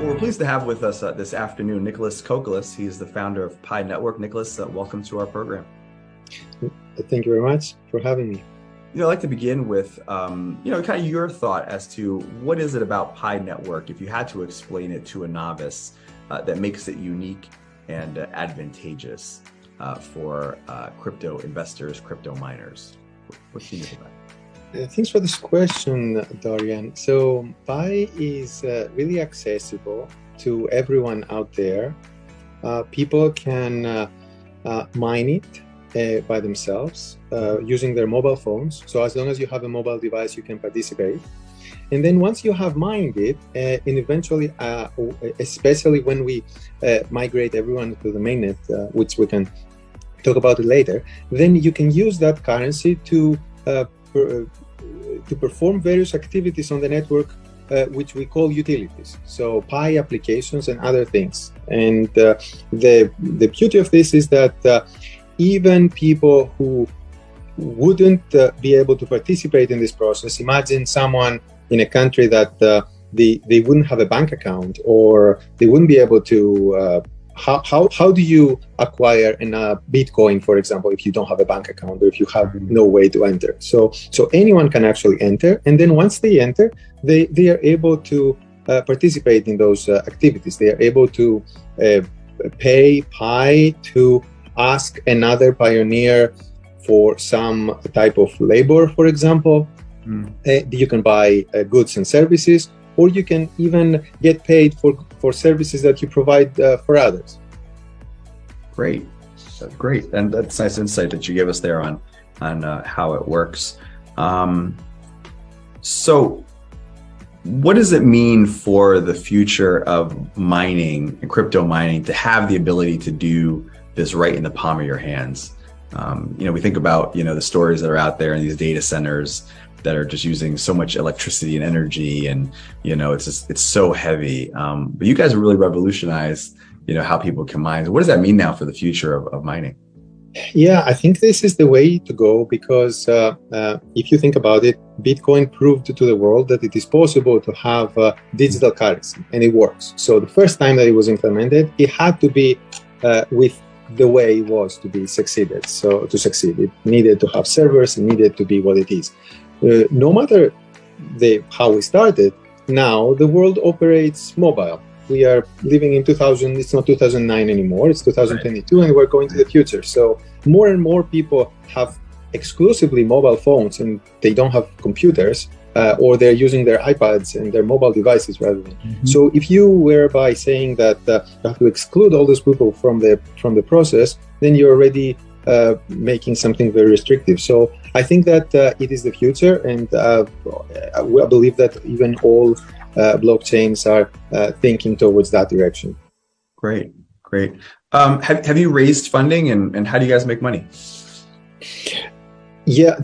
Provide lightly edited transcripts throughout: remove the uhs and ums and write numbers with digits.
Well, we're pleased to have with us this afternoon Nicholas Kokkalis. He is the founder of Pi Network. Nicholas, welcome to our program. Thank you very much for having me. I'd like to begin with, kind of your thought as to what is it about Pi Network, if you had to explain it to a novice, that makes it unique and advantageous for crypto investors, crypto miners. What do you think of that? Thanks for this question, Dorian. So Pi is really accessible to everyone out there. People can mine it by themselves using their mobile phones. So as long as you have a mobile device, you can participate. And then once you have mined it, and eventually, especially when we migrate everyone to the mainnet, which we can talk about it later, then you can use that currency to perform various activities on the network, which we call utilities. So Pi applications and other things. And the beauty of this is that even people who wouldn't be able to participate in this process, imagine someone in a country that they wouldn't have a bank account, or they wouldn't be able to how do you acquire a Bitcoin, for example, if you don't have a bank account or if you have no way to enter? So anyone can actually enter, and then once they enter, they are able to participate in those activities. They are able to pay Pi to ask another pioneer for some type of labor, for example. You can buy goods and services, or you can even get paid for services that you provide for others. Great, great, and that's nice insight that you give us there on how it works. So, what does it mean for the future of mining and crypto mining to have the ability to do this right in the palm of your hands? We think about the stories that are out there in these data centers that are just using so much electricity and energy, and it's so heavy. But you guys have really revolutionized how people can mine. So what does that mean now for the future of mining? Yeah, I think this is the way to go, because if you think about it, Bitcoin proved to the world that it is possible to have digital currency, and it works. So the first time that it was implemented, it had to be with the way it was to be succeeded. So to succeed, it needed to have servers, it needed to be what it is. No matter how we started, now the world operates mobile. We are living in 2000, it's not 2009 anymore, it's 2022, right. And we're going to the future. So more and more people have exclusively mobile phones, and they don't have computers, or they're using their iPads and their mobile devices rather than. So if you were by saying that you have to exclude all those people from the process, then you're already making something very restrictive. So I think that it is the future, and I believe that even all blockchains are thinking towards that direction. Great. Have you raised funding, and how do you guys make money? Yeah,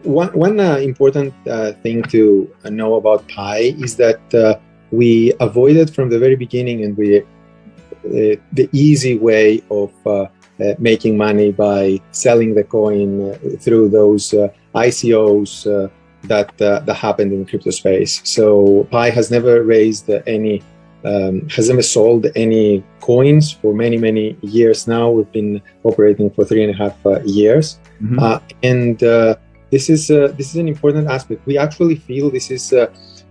one important thing to know about Pi is that we avoided from the very beginning, and the easy way of making money by selling the coin through those ICOs that happened in crypto space. So Pi has never raised has never sold any coins for many years now. We've been operating for 3.5 years, and this is an important aspect. We actually feel this is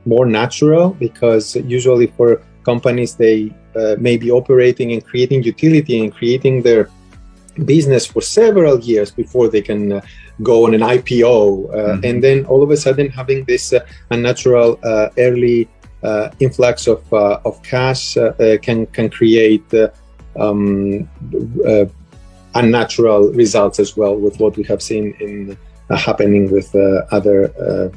more natural, because usually for companies, they may be operating and creating utility and creating their business for several years before they can go on an IPO, and then all of a sudden having this unnatural early influx of cash can create unnatural results as well, with what we have seen in happening with other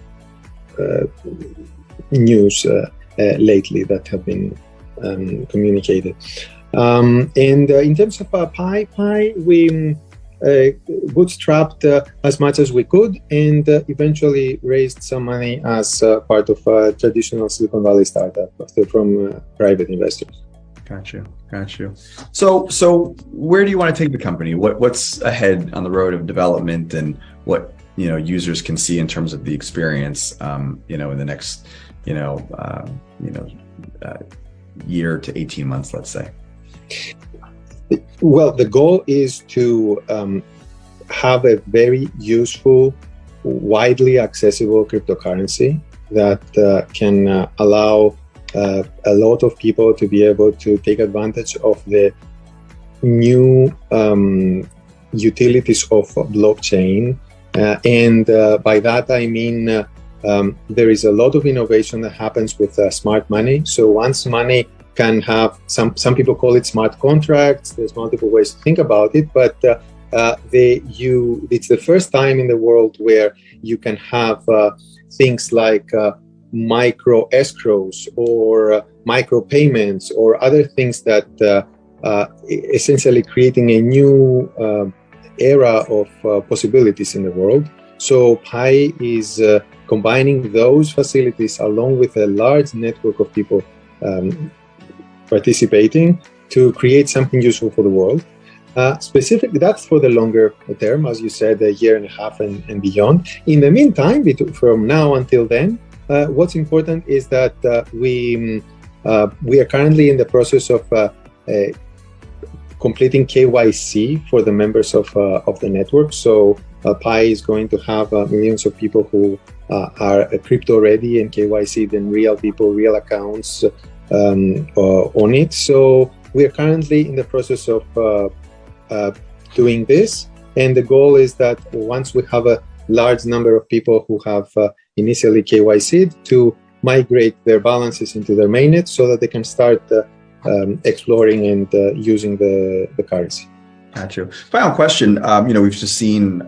news lately that have been communicated. And in terms of Pi, we bootstrapped as much as we could, and eventually raised some money as part of a traditional Silicon Valley startup from private investors. Got you. So where do you want to take the company? What's ahead on the road of development, and what users can see in terms of the experience in the next year to 18 months, let's say? Well, the goal is to have a very useful, widely accessible cryptocurrency that can allow a lot of people to be able to take advantage of the new utilities of blockchain. And by that, I mean there is a lot of innovation that happens with smart money. So once money can have, some people call it smart contracts. There's multiple ways to think about it, but it's the first time in the world where you can have things like micro escrows or micro payments or other things that essentially creating a new era of possibilities in the world. So Pi is combining those facilities along with a large network of people participating to create something useful for the world. Specifically, that's for the longer term, as you said, a year and a half and beyond. In the meantime, from now until then, what's important is that we are currently in the process of completing KYC for the members of the network. So Pi is going to have millions of people who are crypto ready and KYC, then real people, real accounts on it. So we are currently in the process of doing this, and the goal is that once we have a large number of people who have initially KYC'd, to migrate their balances into their mainnet so that they can start exploring and using the currency. Gotcha. Final question. We've just seen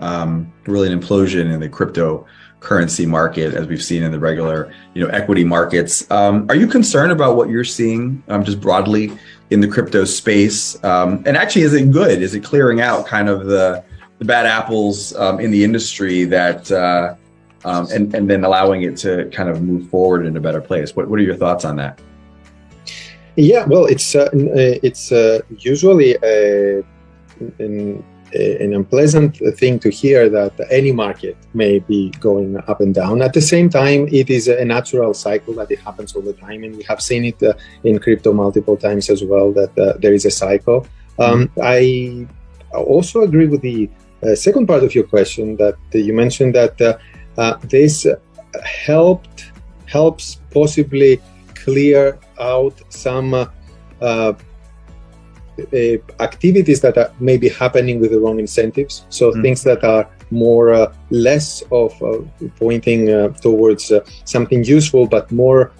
really an implosion in the cryptocurrency market, as we've seen in the regular, equity markets. Are you concerned about what you're seeing just broadly in the crypto space? And actually, is it good? Is it clearing out kind of the bad apples in the industry that and then allowing it to kind of move forward in a better place? What are your thoughts on that? Yeah, well, it's usually an unpleasant thing to hear that any market may be going up and down. At the same time, it is a natural cycle that it happens all the time, and we have seen it in crypto multiple times as well, that there is a cycle. I also agree with the second part of your question, that you mentioned that this helps possibly clear out some activities that are maybe happening with the wrong incentives. So things that are more less of pointing towards something useful, but more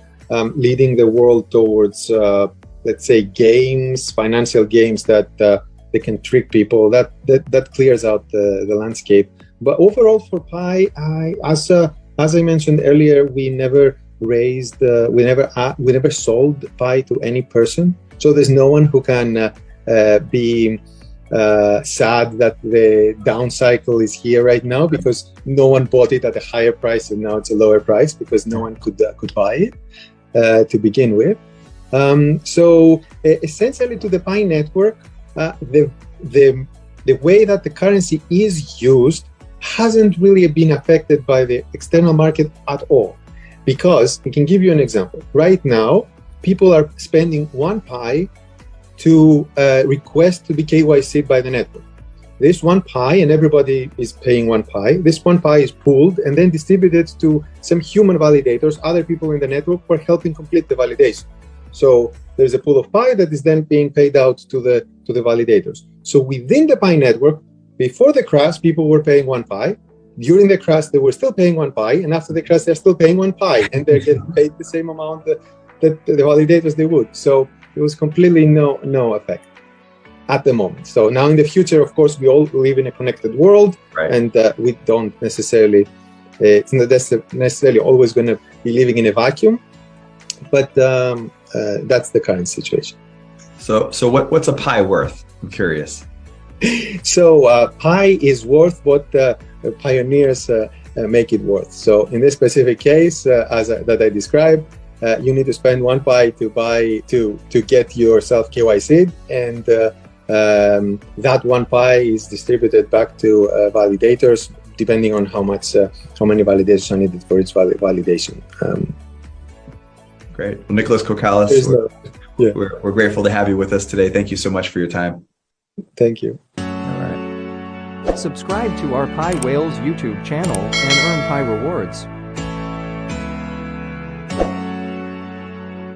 leading the world towards, let's say, games, financial games that they can trick people. That clears out the landscape. But overall, for Pi, as I mentioned earlier, we never raised, we never sold Pi to any person. So there's no one who can be sad that the down cycle is here right now, because no one bought it at a higher price and now it's a lower price because no one could buy it to begin with. So essentially, to the Pi network, the way that the currency is used hasn't really been affected by the external market at all. Because I can give you an example. Right now, people are spending 1 Pi to request to be KYC'd by the network. This 1 Pi, and everybody is paying 1 Pi, this 1 Pi is pooled and then distributed to some human validators, other people in the network who are helping complete the validation. So there's a pool of Pi that is then being paid out to the validators. So within the Pi network, before the crash, people were paying 1 Pi. During the crash, they were still paying 1 Pi, and after the crash, they're still paying 1 Pi, and they're getting paid the same amount that the validators they would. So it was completely no effect at the moment. So now in the future, of course, we all live in a connected world, right, and we don't necessarily, it's not necessarily always going to be living in a vacuum, but that's the current situation. So what's a Pi worth? I'm curious. So Pi is worth what pioneers make it worth. So in this specific case, that I described, you need to spend 1 Pi to get yourself KYC'd, and that 1 Pi is distributed back to validators, depending on how many validations are needed for each validation. Great. Well, Nicholas Kokkalis, Yeah. We're grateful to have you with us today. Thank you so much for your time. Thank you. All right. Subscribe to our Pi Whales YouTube channel and earn Pi rewards.